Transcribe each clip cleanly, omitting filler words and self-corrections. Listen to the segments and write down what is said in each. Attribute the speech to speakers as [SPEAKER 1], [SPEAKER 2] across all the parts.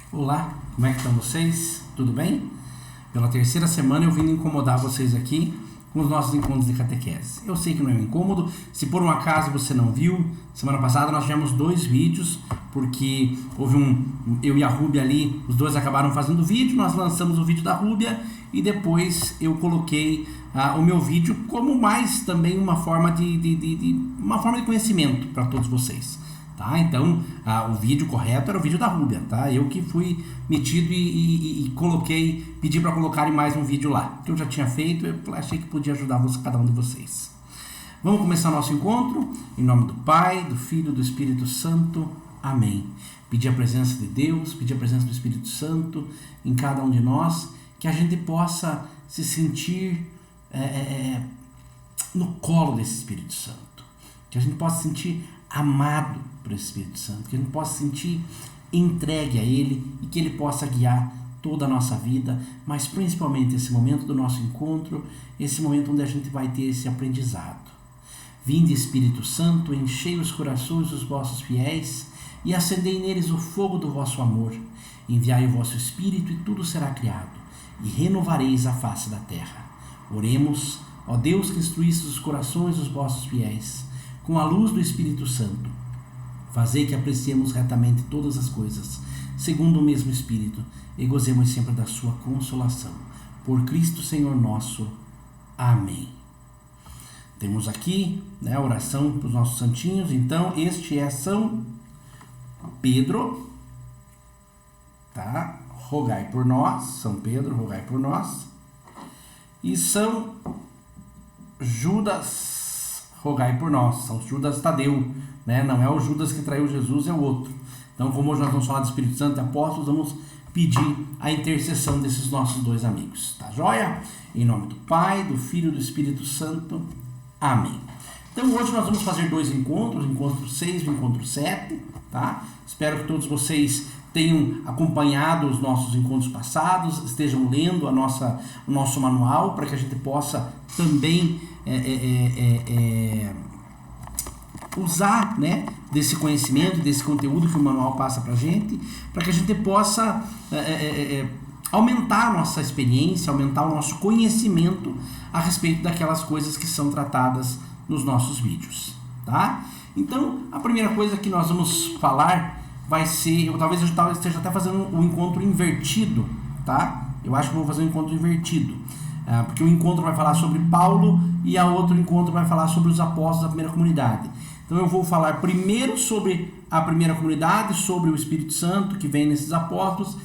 [SPEAKER 1] Olá, como é que estão vocês? Tudo bem? Pela terceira semana eu vim incomodar vocês aqui com os nossos encontros de catequese. Eu sei que não é um incômodo, se por um acaso você não viu, semana passada nós tivemos 2 vídeos, porque houve eu e a Rúbia ali, os dois acabaram fazendo vídeo, nós lançamos o vídeo da Rúbia e depois eu coloquei o meu vídeo como mais também uma forma uma forma de conhecimento para todos vocês. Tá? Então, o vídeo correto era o vídeo da Rúbia, tá? Eu que fui metido e pedi para colocarem mais um vídeo lá, que eu já tinha feito, eu achei que podia ajudar cada um de vocês. Vamos começar nosso encontro, em nome do Pai, do Filho e do Espírito Santo, amém. Pedir a presença de Deus, pedir a presença do Espírito Santo em cada um de nós, que a gente possa se sentir no colo desse Espírito Santo, que a gente possa se sentir amado por esse Espírito Santo, que a gente possa sentir entregue a Ele e que Ele possa guiar toda a nossa vida, mas principalmente esse momento do nosso encontro, esse momento onde a gente vai ter esse aprendizado. Vinde, Espírito Santo, enchei os corações dos vossos fiéis e acendei neles o fogo do vosso amor. Enviai o vosso Espírito e tudo será criado, e renovareis a face da terra. Oremos, ó Deus que instruísse os corações dos vossos fiéis, com a luz do Espírito Santo, fazei que apreciemos retamente todas as coisas, segundo o mesmo Espírito, e gozemos sempre da sua consolação. Por Cristo Senhor nosso. Amém. Temos aqui a oração para os nossos santinhos. Então, este é São Pedro, tá? Rogai por nós, São Pedro, rogai por nós. E São Judas, rogai por nós. São Judas Tadeu, né? Não é o Judas que traiu Jesus, é o outro. Então, como hoje nós vamos falar do Espírito Santo e apóstolos, vamos pedir a intercessão desses nossos 2 amigos, tá joia? Em nome do Pai, do Filho e do Espírito Santo. Amém. Então, hoje nós vamos fazer 2 encontros, o encontro 6 e o encontro 7, tá? Espero que todos vocês tenham acompanhado os nossos encontros passados, estejam lendo o nosso manual, para que a gente possa também usar, né, desse conhecimento, desse conteúdo que o manual passa para a gente, para que a gente possa aumentar a nossa experiência, aumentar o nosso conhecimento a respeito daquelas coisas que são tratadas nos nossos vídeos, tá? Então, a primeira coisa que nós vamos falar vai ser, talvez eu esteja até fazendo um encontro invertido, tá? Eu acho que eu vou fazer um encontro invertido, porque um encontro vai falar sobre Paulo e a outro encontro vai falar sobre os apóstolos da primeira comunidade. Então eu vou falar primeiro sobre a primeira comunidade, sobre o Espírito Santo que vem nesses apóstolos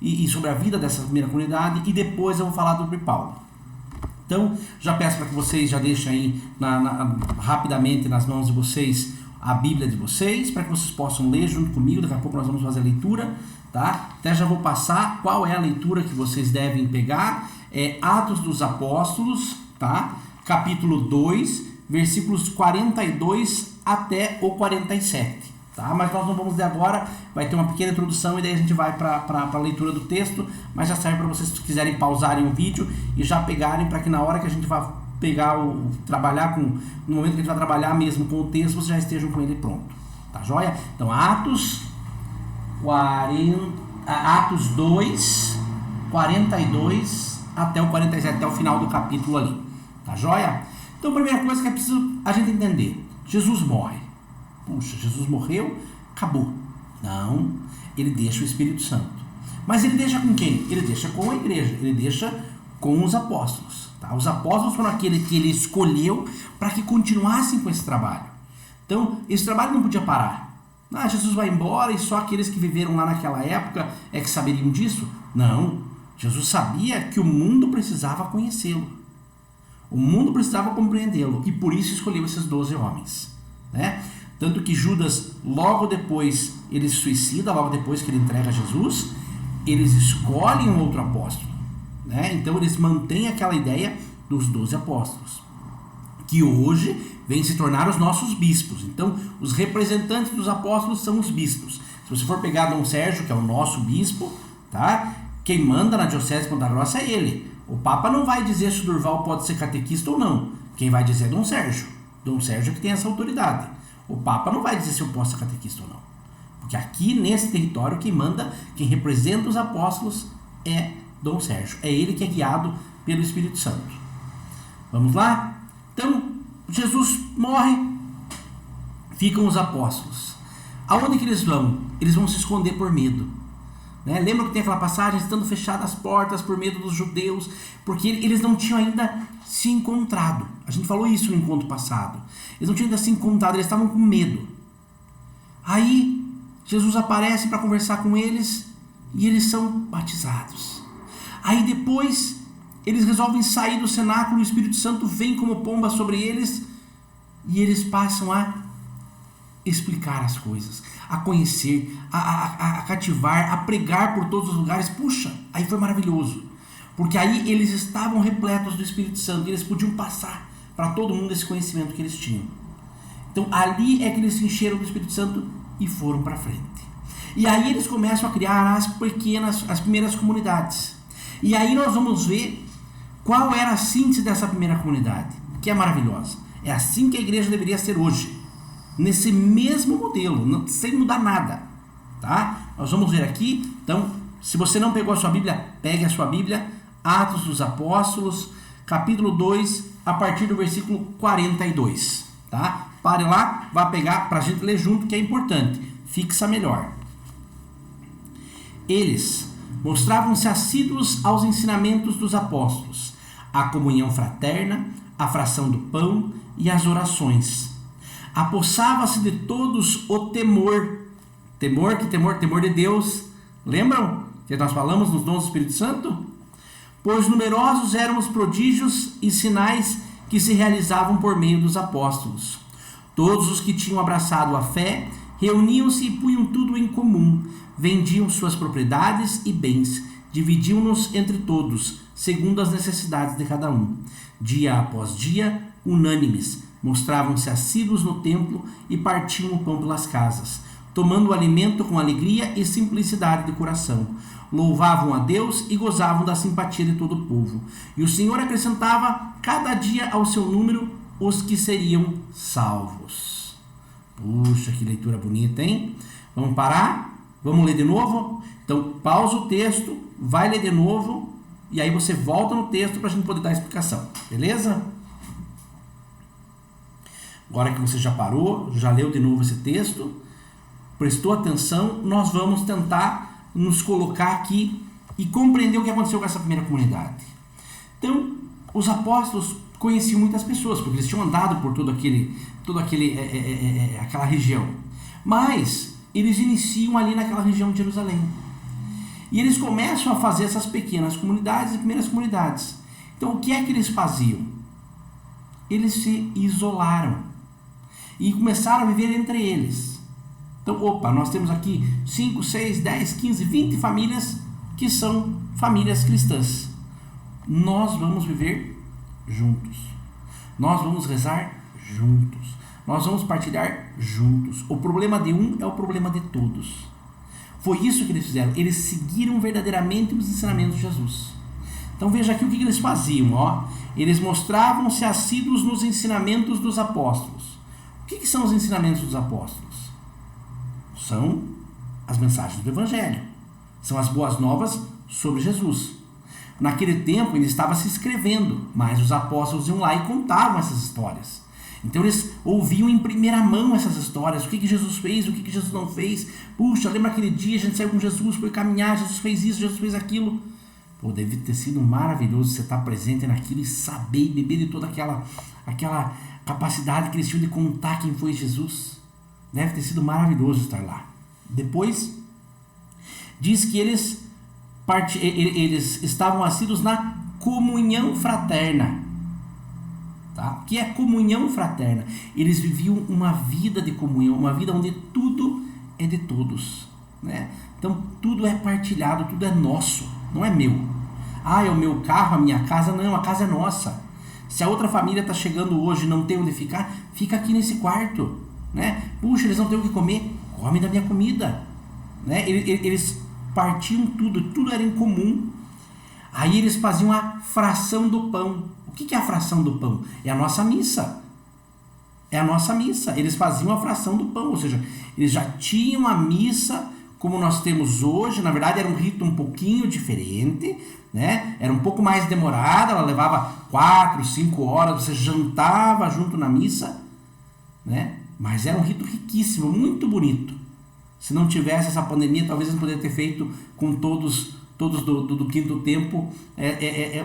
[SPEAKER 1] e sobre a vida dessa primeira comunidade, e depois eu vou falar sobre Paulo. Então já peço para que vocês já deixem aí rapidamente nas mãos de vocês a Bíblia de vocês, para que vocês possam ler junto comigo. Daqui a pouco nós vamos fazer a leitura, tá? Até já vou passar qual é a leitura que vocês devem pegar. É Atos dos Apóstolos, tá? Capítulo 2, versículos 42 até o 47, tá? Mas nós não vamos ler agora, vai ter uma pequena introdução e daí a gente vai para a leitura do texto, mas já serve para vocês, se quiserem pausarem o vídeo e já pegarem, para que na hora que a gente vai pegar trabalhar com, no momento que a gente vai trabalhar mesmo com o texto, vocês já estejam com ele pronto, tá joia? Então Atos 2, 42 até o 47, até o final do capítulo ali, tá joia? Então a primeira coisa que é preciso a gente entender: Jesus morre. Puxa, Jesus morreu, acabou. Não, ele deixa o Espírito Santo. Mas ele deixa com quem? Ele deixa com a igreja, ele deixa com os apóstolos. Tá? Os apóstolos foram aqueles que ele escolheu para que continuassem com esse trabalho. Então, esse trabalho não podia parar. Jesus vai embora e só aqueles que viveram lá naquela época é que saberiam disso? Não, Jesus sabia que o mundo precisava conhecê-lo. O mundo precisava compreendê-lo e por isso escolheu esses 12 homens, né? Tanto que Judas, logo depois, ele se suicida, logo depois que ele entrega Jesus, eles escolhem um outro apóstolo, né? Então eles mantêm aquela ideia dos 12 apóstolos, que hoje vêm se tornar os nossos bispos. Então os representantes dos apóstolos são os bispos. Se você for pegar Dom Sérgio, que é o nosso bispo, tá? Quem manda na diocese de Ponta Grossa é ele. O Papa não vai dizer se o Durval pode ser catequista ou não. Quem vai dizer é Dom Sérgio. Dom Sérgio é que tem essa autoridade. O Papa não vai dizer se eu posso ser catequista ou não. Porque aqui nesse território quem manda, quem representa os apóstolos é Dom Sérgio. É ele que é guiado pelo Espírito Santo. Vamos lá? Então, Jesus morre, ficam os apóstolos. Aonde que eles vão? Eles vão se esconder por medo. Né? Lembra que tem aquela passagem, estando fechadas as portas por medo dos judeus, porque eles não tinham ainda se encontrado. A gente falou isso no encontro passado. Eles não tinham ainda se encontrado, eles estavam com medo. Aí, Jesus aparece para conversar com eles e eles são batizados. Aí depois, eles resolvem sair do cenáculo, o Espírito Santo vem como pomba sobre eles e eles passam a explicar as coisas, a conhecer, a cativar, a pregar por todos os lugares. Puxa, aí foi maravilhoso, porque aí eles estavam repletos do Espírito Santo e eles podiam passar para todo mundo esse conhecimento que eles tinham. Então ali é que eles se encheram do Espírito Santo e foram para frente. E aí eles começam a criar as primeiras comunidades. E aí nós vamos ver qual era a síntese dessa primeira comunidade, que é maravilhosa. É assim que a igreja deveria ser hoje, nesse mesmo modelo, sem mudar nada, tá? Nós vamos ver aqui. Então, se você não pegou a sua Bíblia, pegue a sua Bíblia, Atos dos Apóstolos, capítulo 2, a partir do versículo 42, tá? Pare lá, vá pegar para a gente ler junto, que é importante, fixa melhor. Eles mostravam-se assíduos aos ensinamentos dos apóstolos, à comunhão fraterna, à fração do pão e às orações. Apossava-se de todos o temor. Temor de Deus. Lembram que nós falamos nos dons do Espírito Santo? Pois numerosos eram os prodígios e sinais que se realizavam por meio dos apóstolos. Todos os que tinham abraçado a fé reuniam-se e punham tudo em comum, vendiam suas propriedades e bens, dividiam-nos entre todos, segundo as necessidades de cada um. Dia após dia, unânimes, mostravam-se assíduos no templo e partiam o pão pelas casas, tomando o alimento com alegria e simplicidade de coração. Louvavam a Deus e gozavam da simpatia de todo o povo. E o Senhor acrescentava cada dia ao seu número os que seriam salvos. Puxa, que leitura bonita, hein? Vamos parar? Vamos ler de novo? Então, pausa o texto, vai ler de novo, e aí você volta no texto para a gente poder dar a explicação. Beleza? Agora que você já parou, já leu de novo esse texto, prestou atenção, nós vamos tentar nos colocar aqui e compreender o que aconteceu com essa primeira comunidade. Então, os apóstolos conheciam muitas pessoas, porque eles tinham andado por aquela região. Mas eles iniciam ali naquela região de Jerusalém. E eles começam a fazer essas pequenas comunidades e primeiras comunidades. Então, o que é que eles faziam? Eles se isolaram e começaram a viver entre eles. Então, nós temos aqui 5, 6, 10, 15, 20 famílias que são famílias cristãs. Nós vamos viver juntos. Nós vamos rezar juntos. Nós vamos partilhar juntos. O problema de um é o problema de todos. Foi isso que eles fizeram. Eles seguiram verdadeiramente os ensinamentos de Jesus. Então veja aqui o que eles faziam. Eles mostravam-se assíduos nos ensinamentos dos apóstolos. O que são os ensinamentos dos apóstolos? São as mensagens do Evangelho. São as boas novas sobre Jesus. Naquele tempo ele estava se escrevendo, mas os apóstolos iam lá e contavam essas histórias. Então eles ouviam em primeira mão essas histórias, o que Jesus fez, o que Jesus não fez. Puxa, lembra aquele dia, a gente saiu com Jesus, foi caminhar, Jesus fez isso, Jesus fez aquilo. Deve ter sido maravilhoso você estar presente naquilo e saber e beber de toda aquela capacidade que eles tinham de contar quem foi Jesus. Deve ter sido maravilhoso estar lá. Depois, diz que eles estavam assíduos na comunhão fraterna. Tá? O que é comunhão fraterna? Eles viviam uma vida de comunhão, uma vida onde tudo é de todos, né? Então tudo é partilhado, tudo é nosso, não é meu. É o meu carro, a minha casa. Não, a casa é nossa. Se a outra família está chegando hoje e não tem onde ficar, fica aqui nesse quarto, né? Puxa, eles não têm o que comer, come da minha comida, né? Eles partiam tudo era em comum. Aí eles faziam a fração do pão. O que é a fração do pão? É a nossa missa. É a nossa missa. Eles faziam a fração do pão, ou seja, eles já tinham a missa como nós temos hoje. Na verdade, era um rito um pouquinho diferente, né? Era um pouco mais demorada, ela levava 4, 5 horas, você jantava junto na missa, né? Mas era um rito riquíssimo, muito bonito. Se não tivesse essa pandemia, talvez a gente poderia ter feito com todos do quinto tempo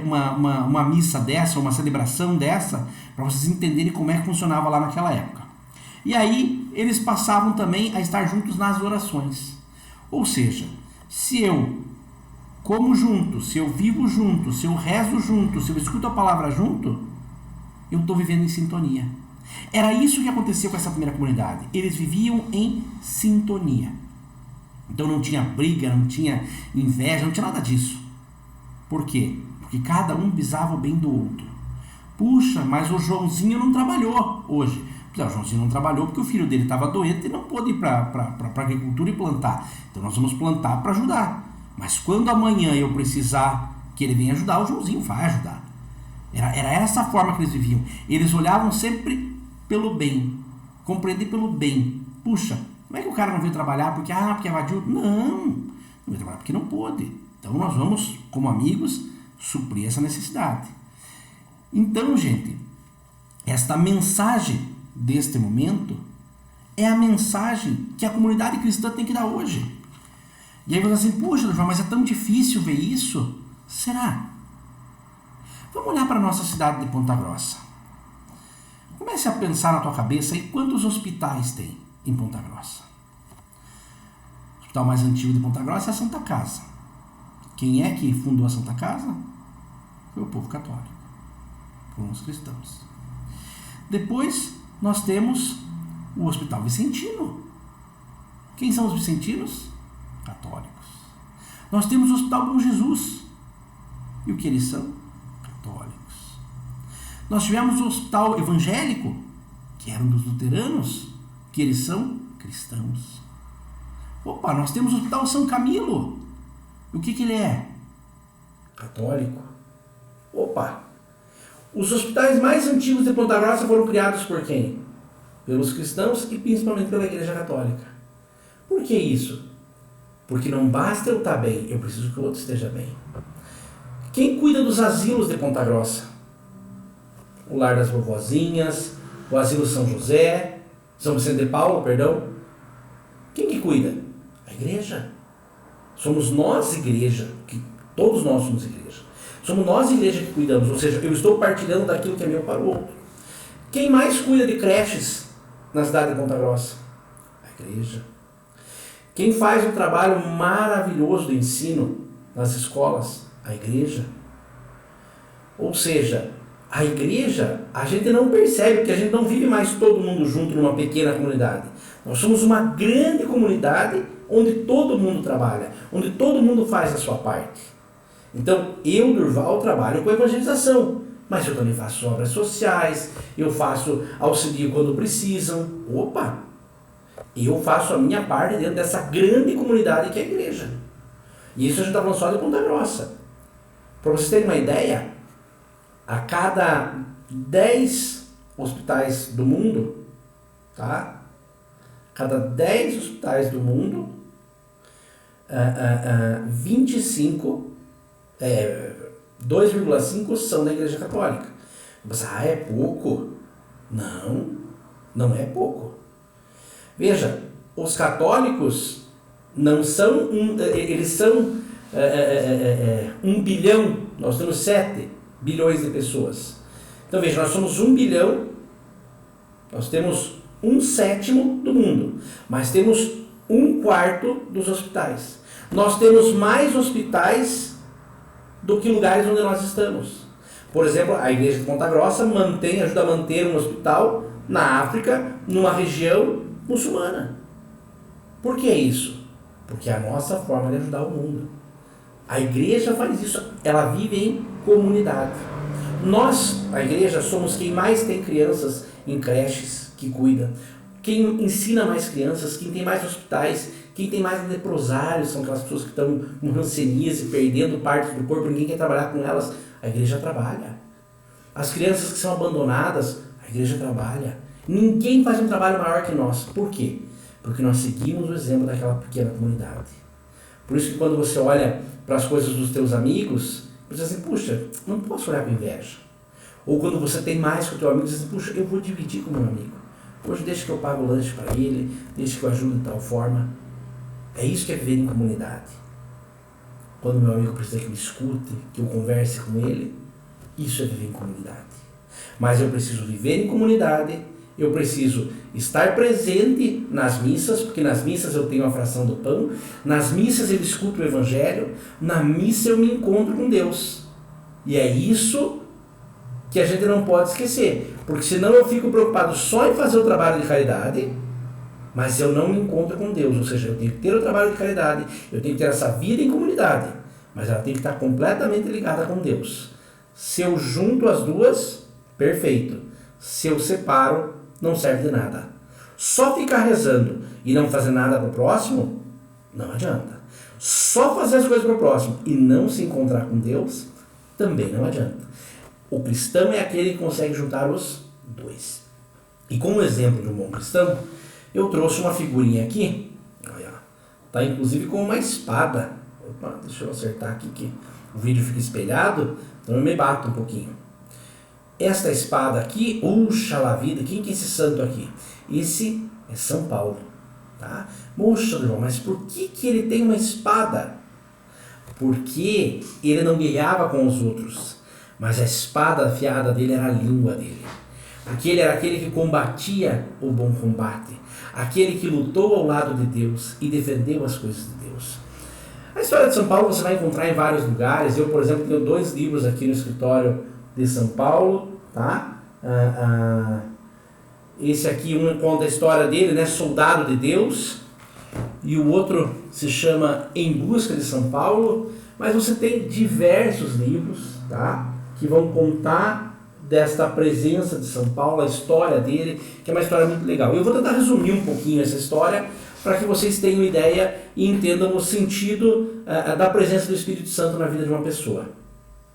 [SPEAKER 1] uma missa dessa, uma celebração dessa, para vocês entenderem como é que funcionava lá naquela época. E aí eles passavam também a estar juntos nas orações. Ou seja, se eu como junto, se eu vivo junto, se eu rezo junto, se eu escuto a palavra junto, eu estou vivendo em sintonia. Era isso que acontecia com essa primeira comunidade. Eles viviam em sintonia. Então não tinha briga, não tinha inveja, não tinha nada disso. Por quê? Porque cada um visava o bem do outro. Puxa, mas o Joãozinho não trabalhou hoje. O Joãozinho não trabalhou porque o filho dele estava doente e não pôde ir para a agricultura e plantar. Então nós vamos plantar para ajudar. Mas quando amanhã eu precisar que ele venha ajudar, o Joãozinho vai ajudar. Era essa a forma que eles viviam. Eles olhavam sempre pelo bem, compreender pelo bem. Puxa, não é que o cara não veio trabalhar porque evadiu? Não veio trabalhar porque não pôde. Então nós vamos, como amigos, suprir essa necessidade. Então, gente, esta mensagem deste momento é a mensagem que a comunidade cristã tem que dar hoje. E aí você diz assim, puxa, João, mas é tão difícil ver isso? Será? Vamos olhar para a nossa cidade de Ponta Grossa. Comece a pensar na tua cabeça aí quantos hospitais tem em Ponta Grossa. O hospital mais antigo de Ponta Grossa é a Santa Casa. Quem é que fundou a Santa Casa? Foi o povo católico. Foram os cristãos. Depois nós temos o Hospital Vicentino. Quem são os vicentinos? Católicos. Nós temos o Hospital Bom Jesus. E o que eles são? Católicos. Nós tivemos o Hospital Evangélico, que eram dos luteranos, que eles são cristãos. Opa, nós temos o Hospital São Camilo. O que ele é? Católico. Opa! Os hospitais mais antigos de Ponta Grossa foram criados por quem? Pelos cristãos e principalmente pela Igreja Católica. Por que isso? Porque não basta eu estar bem, eu preciso que o outro esteja bem. Quem cuida dos asilos de Ponta Grossa? O Lar das Vovozinhas, o Asilo São José, São Vicente de Paulo, perdão. Quem que cuida? A igreja. Somos nós, igreja, que todos nós somos igreja. Somos nós, igreja, que cuidamos, ou seja, eu estou partilhando daquilo que é meu para o outro. Quem mais cuida de creches na cidade de Ponta Grossa? A igreja. Quem faz um trabalho maravilhoso de ensino nas escolas? A igreja. Ou seja, a igreja, a gente não percebe, porque a gente não vive mais todo mundo junto numa pequena comunidade. Nós somos uma grande comunidade onde todo mundo trabalha, onde todo mundo faz a sua parte. Então, eu, Durval, trabalho com evangelização, mas eu também faço obras sociais, eu faço auxílio quando precisam. Opa! Eu faço a minha parte dentro dessa grande comunidade que é a igreja. E isso a gente está falando só de Ponta Grossa. Para vocês terem uma ideia, a cada 10 hospitais do mundo, tá? Cada 10 hospitais do mundo, 2,5 são da Igreja Católica. Você, é pouco? Não, não é pouco. Veja, os católicos não são eles são 1 bilhão, nós temos 7 bilhões de pessoas. Então veja, nós somos 1 bilhão, nós temos 1/7 do mundo, mas temos 1/4 dos hospitais. Nós temos mais hospitais do que lugares onde nós estamos. Por exemplo, a Igreja de Ponta Grossa ajuda a manter um hospital na África, numa região muçulmana. Por que isso? Porque é a nossa forma de ajudar o mundo. A igreja faz isso, ela vive em comunidade. Nós, a igreja, somos quem mais tem crianças em creches que cuida, quem ensina mais crianças, quem tem mais hospitais, quem tem mais leprosários, são aquelas pessoas que estão com hanseníase, perdendo partes do corpo, ninguém quer trabalhar com elas, a igreja trabalha. As crianças que são abandonadas, a igreja trabalha. Ninguém faz um trabalho maior que nós. Por quê? Porque nós seguimos o exemplo daquela pequena comunidade. Por isso que quando você olha para as coisas dos teus amigos, você diz assim, puxa, não posso olhar com inveja. Ou quando você tem mais que o teu amigo, você diz assim, puxa, eu vou dividir com o meu amigo. Hoje deixa que eu pago o lanche para ele, deixa que eu ajudo de tal forma. É isso que é viver em comunidade. Quando meu amigo precisa que eu escute, que eu converse com ele, isso é viver em comunidade. Mas eu preciso viver em comunidade, eu preciso estar presente nas missas, porque nas missas eu tenho a fração do pão, nas missas eu escuto o evangelho, na missa eu me encontro com Deus. E é isso que a gente não pode esquecer, porque senão eu fico preocupado só em fazer o trabalho de caridade, mas eu não me encontro com Deus. Ou seja, eu tenho que ter o trabalho de caridade, eu tenho que ter essa vida em comunidade, mas ela tem que estar completamente ligada com Deus. Se eu junto as duas, perfeito. Se eu separo, não serve de nada. Só ficar rezando e não fazer nada para o próximo, não adianta. Só fazer as coisas para o próximo e não se encontrar com Deus, também não adianta. O cristão é aquele que consegue juntar os dois. E como exemplo de um bom cristão, eu trouxe uma figurinha aqui. Olha, tá inclusive com uma espada. Opa, deixa eu acertar aqui que o vídeo fica espelhado, então eu me bato um pouquinho. Esta espada aqui, oxalá vida, quem que é esse santo aqui? Esse é São Paulo, tá? Moxa, irmão, mas por que ele tem uma espada? Porque ele não guerreava com os outros, mas a espada afiada dele era a língua dele. Porque ele era aquele que combatia o bom combate, aquele que lutou ao lado de Deus e defendeu as coisas de Deus. A história de São Paulo você vai encontrar em vários lugares. Eu, por exemplo, tenho 2 livros aqui no escritório de São Paulo, tá? Esse aqui, um conta a história dele, né? Soldado de Deus, e o outro se chama Em Busca de São Paulo. Mas você tem diversos livros, tá? Que vão contar desta presença de São Paulo, a história dele, que é uma história muito legal. Eu vou tentar resumir um pouquinho essa história para que vocês tenham ideia e entendam o sentido da presença do Espírito Santo na vida de uma pessoa,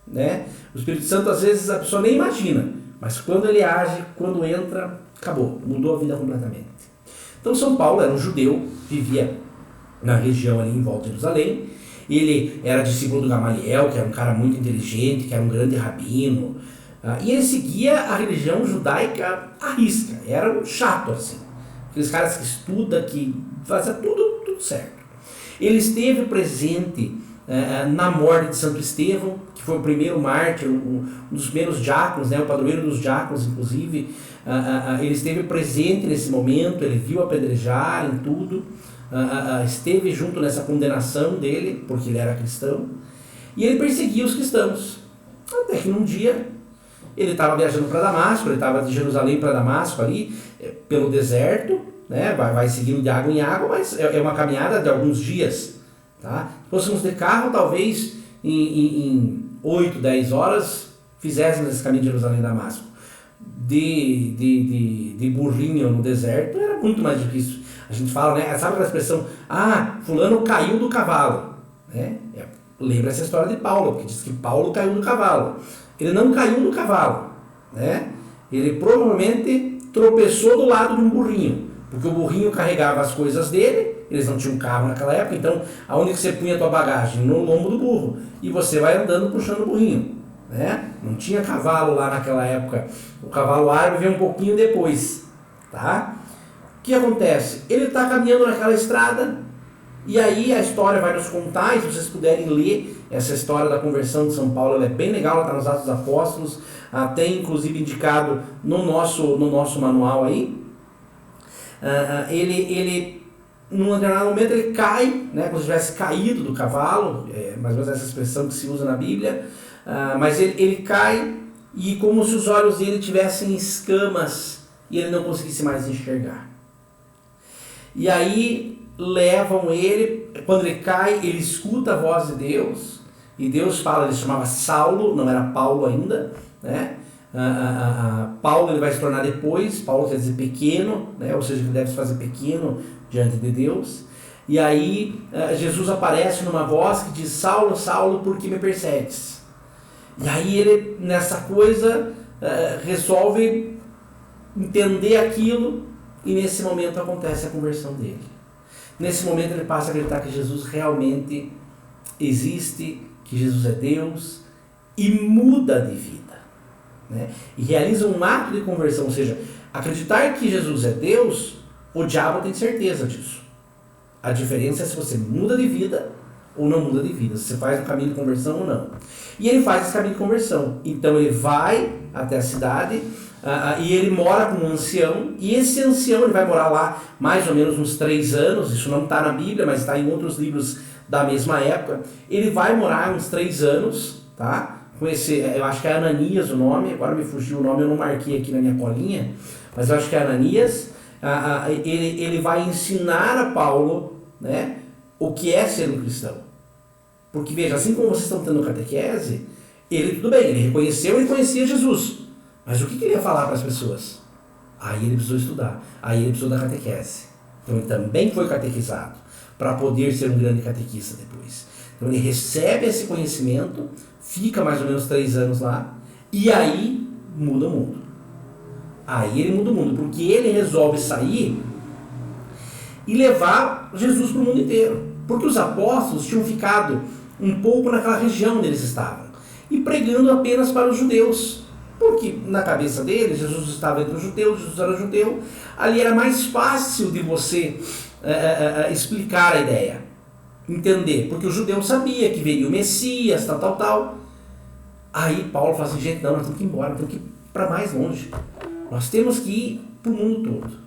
[SPEAKER 1] né? O Espírito Santo, às vezes, a pessoa nem imagina, mas quando ele age, quando entra, acabou, mudou a vida completamente. Então, São Paulo era um judeu, vivia na região ali em volta de Jerusalém. Ele era discípulo do Gamaliel, que era um cara muito inteligente, que era um grande rabino, e ele seguia a religião judaica à risca. Era um chato, assim. Aqueles caras que estudam, que fazem tudo certo. Ele esteve presente na morte de Santo Estevão, que foi o primeiro mártir, um dos primeiros diáconos, né, o padroeiro dos diáconos, inclusive. Ele esteve presente nesse momento, ele viu apedrejar em tudo, esteve junto nessa condenação dele, porque ele era cristão, e ele perseguia os cristãos. Até que num dia, ele estava viajando para Damasco, ele estava de Jerusalém para Damasco ali, pelo deserto, né, vai seguindo de água em água, mas é uma caminhada de alguns dias. Tá? Se fôssemos de carro, talvez em 8, 10 horas fizéssemos esse caminho de Jerusalém a Damasco. De burrinho no deserto era muito mais difícil. A gente fala, né? Sabe aquela expressão, fulano caiu do cavalo, né? Lembra essa história de Paulo, que diz que Paulo caiu do cavalo. Ele não caiu do cavalo, né? Ele provavelmente tropeçou do lado de um burrinho, porque o burrinho carregava as coisas dele. Eles não tinham carro naquela época, então aonde que você punha a tua bagagem? No lombo do burro, e você vai andando puxando o burrinho, né? Não tinha cavalo lá naquela época. O cavalo árabe veio um pouquinho depois, tá? O que acontece? Ele está caminhando naquela estrada, e aí a história vai nos contar, e se vocês puderem ler essa história da conversão de São Paulo, ela é bem legal, ela está nos Atos dos Apóstolos, até inclusive indicado no nosso manual aí. Ele num determinado momento ele cai, né, como se tivesse caído do cavalo, mais ou menos essa expressão que se usa na Bíblia, mas ele cai e como se os olhos dele tivessem escamas e ele não conseguisse mais enxergar. E aí levam ele, quando ele cai, ele escuta a voz de Deus, e Deus fala, ele se chamava Saulo, não era Paulo ainda, né? Paulo ele vai se tornar depois, Paulo quer dizer pequeno, né? Ou seja, ele deve se fazer pequeno diante de Deus. E aí Jesus aparece numa voz que diz, Saulo, Saulo, por que me persegues? E aí ele, nessa coisa, resolve entender aquilo, e nesse momento acontece a conversão dele. Nesse momento ele passa a acreditar que Jesus realmente existe, que Jesus é Deus, e muda de vida, né? E realiza um ato de conversão, ou seja, acreditar que Jesus é Deus, o diabo tem certeza disso. A diferença é se você muda de vida ou não muda de vida, se você faz o caminho de conversão ou não. E ele faz esse caminho de conversão. Então ele vai até a cidade e ele mora com um ancião, e esse ancião ele vai morar lá mais ou menos uns 3 anos, isso não está na Bíblia, mas está em outros livros da mesma época. Ele vai morar uns 3 anos, tá? Com esse, eu acho que é Ananias o nome, agora me fugiu o nome, eu não marquei aqui na minha colinha, mas eu acho que é Ananias. Ele vai ensinar a Paulo, né, o que é ser um cristão. Porque veja, assim como vocês estão tendo catequese, ele, tudo bem, ele reconheceu e conhecia Jesus. Mas o que ele ia falar para as pessoas? Aí ele precisou estudar, aí ele precisou da catequese. Então ele também foi catequizado, para poder ser um grande catequista depois. Então ele recebe esse conhecimento, fica mais ou menos 3 anos lá, e aí muda o mundo. Aí ele muda o mundo, porque ele resolve sair e levar Jesus para o mundo inteiro. Porque os apóstolos tinham ficado um pouco naquela região onde eles estavam, e pregando apenas para os judeus. Porque na cabeça deles, Jesus estava entre os judeus, Jesus era judeu, ali era mais fácil de você explicar a ideia, entender, porque o judeu sabia que veria o Messias, tal. Aí Paulo fala assim, gente, não, nós temos que ir embora, nós temos que ir para mais longe, nós temos que ir para o mundo todo.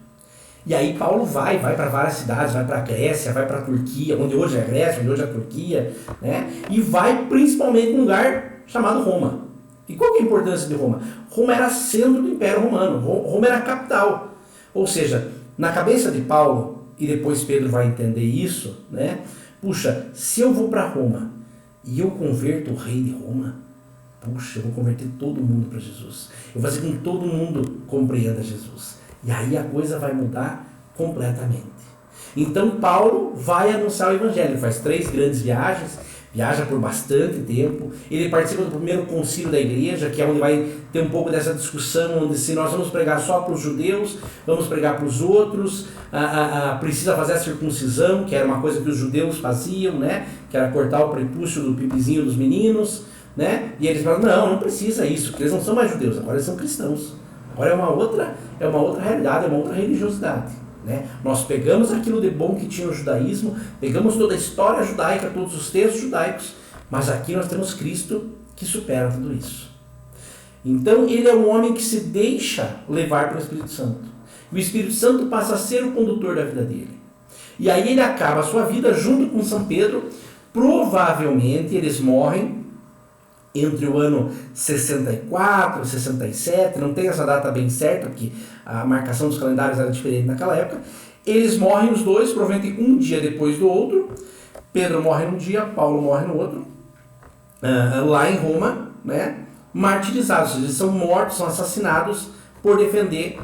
[SPEAKER 1] E aí Paulo vai para várias cidades, vai para a Grécia, vai para a Turquia, onde hoje é a Grécia, onde hoje é a Turquia, né? E vai principalmente num lugar chamado Roma. E qual que é a importância de Roma? Roma era centro do Império Romano, Roma era a capital. Ou seja, na cabeça de Paulo, e depois Pedro vai entender isso, né? Puxa, se eu vou para Roma e eu converto o rei de Roma, puxa, eu vou converter todo mundo para Jesus. Eu vou fazer com que todo mundo compreenda Jesus. E aí a coisa vai mudar completamente. Então Paulo vai anunciar o Evangelho, ele faz 3 grandes viagens, viaja por bastante tempo, ele participa do primeiro concílio da igreja, que é onde vai ter um pouco dessa discussão, onde se nós vamos pregar só para os judeus, vamos pregar para os outros, precisa fazer a circuncisão, que era uma coisa que os judeus faziam, né? Que era cortar o prepúcio do pipizinho dos meninos, né? E eles falam, não precisa isso, porque eles não são mais judeus, agora eles são cristãos. Agora é uma outra realidade, é uma outra religiosidade, né? Nós pegamos aquilo de bom que tinha o judaísmo, pegamos toda a história judaica, todos os textos judaicos, mas aqui nós temos Cristo que supera tudo isso. Então ele é um homem que se deixa levar pelo Espírito Santo. O Espírito Santo passa a ser o condutor da vida dele. E aí ele acaba a sua vida junto com São Pedro. Provavelmente eles morrem entre o ano 64 e 67, não tem essa data bem certa, porque a marcação dos calendários era diferente naquela época. Eles morrem os dois, provavelmente um dia depois do outro. Pedro morre num dia, Paulo morre no outro, lá em Roma, né? Martirizados, eles são mortos, são assassinados por defender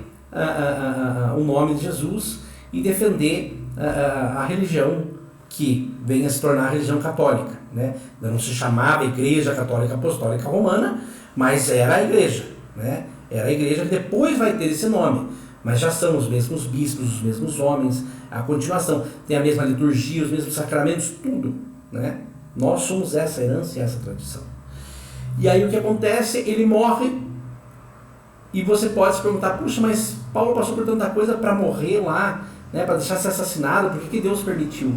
[SPEAKER 1] o nome de Jesus e defender a religião que vem a se tornar a religião católica, né? Não se chamava Igreja Católica Apostólica Romana, mas era a igreja, né? Era a igreja que depois vai ter esse nome, mas já são os mesmos bispos, os mesmos homens, a continuação, tem a mesma liturgia, os mesmos sacramentos, tudo, né? Nós somos essa herança e essa tradição. E aí o que acontece? Ele morre, e você pode se perguntar, puxa, mas Paulo passou por tanta coisa para morrer lá, né? Para deixar ser assassinado, por que Deus permitiu?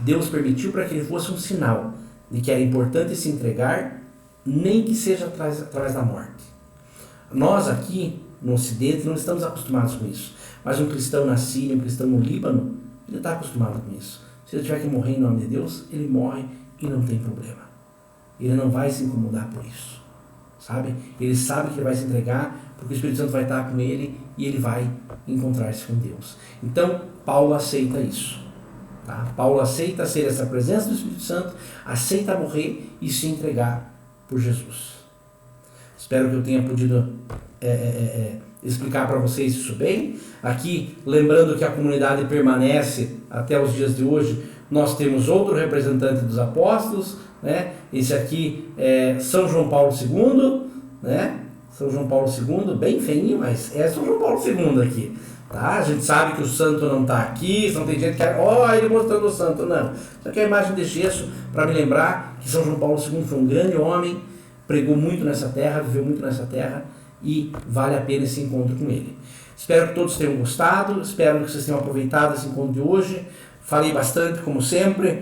[SPEAKER 1] Deus permitiu para que ele fosse um sinal de que era importante se entregar, nem que seja através da morte. Nós aqui no Ocidente não estamos acostumados com isso, mas um cristão na Síria, um cristão no Líbano, ele está acostumado com isso. Se ele tiver que morrer em nome de Deus, ele morre e não tem problema. Ele não vai se incomodar por isso, sabe? Ele sabe que ele vai se entregar, porque o Espírito Santo vai estar com ele e ele vai encontrar-se com Deus. Então, Paulo aceita isso. Tá? Paulo aceita ser essa presença do Espírito Santo, aceita morrer e se entregar por Jesus. Espero que eu tenha podido explicar para vocês isso bem. Aqui, lembrando que a comunidade permanece até os dias de hoje, nós temos outro representante dos apóstolos, né? Esse aqui é São João Paulo II, né? São João Paulo II, bem feinho, mas é São João Paulo II aqui. Tá? A gente sabe que o santo não está aqui, não tem gente que ele mostrando o santo, não. Isso aqui é a imagem de gesso para me lembrar que São João Paulo II foi um grande homem, pregou muito nessa terra, viveu muito nessa terra e vale a pena esse encontro com ele. Espero que todos tenham gostado, espero que vocês tenham aproveitado esse encontro de hoje. Falei bastante, como sempre,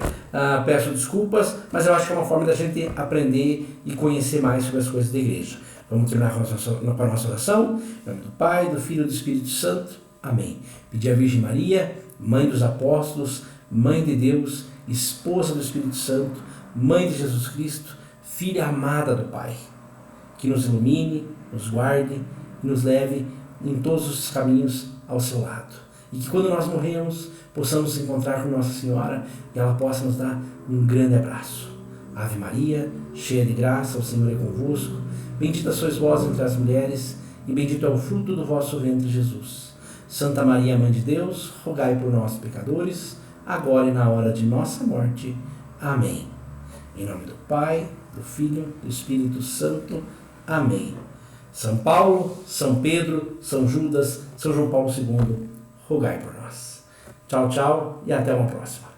[SPEAKER 1] peço desculpas, mas eu acho que é uma forma da gente aprender e conhecer mais sobre as coisas da igreja. Vamos terminar com a nossa oração. Em nome do Pai, do Filho e do Espírito Santo. Amém. Pedir à Virgem Maria, Mãe dos Apóstolos, Mãe de Deus, Esposa do Espírito Santo, Mãe de Jesus Cristo, Filha amada do Pai, que nos ilumine, nos guarde e nos leve em todos os caminhos ao seu lado. E que quando nós morrermos, possamos nos encontrar com Nossa Senhora e ela possa nos dar um grande abraço. Ave Maria, cheia de graça, o Senhor é convosco. Bendita sois vós entre as mulheres e bendito é o fruto do vosso ventre, Jesus. Santa Maria, Mãe de Deus, rogai por nós, pecadores, agora e na hora de nossa morte. Amém. Em nome do Pai, do Filho e do Espírito Santo. Amém. São Paulo, São Pedro, São Judas, São João Paulo II, rogai por nós. Tchau, tchau e até uma próxima.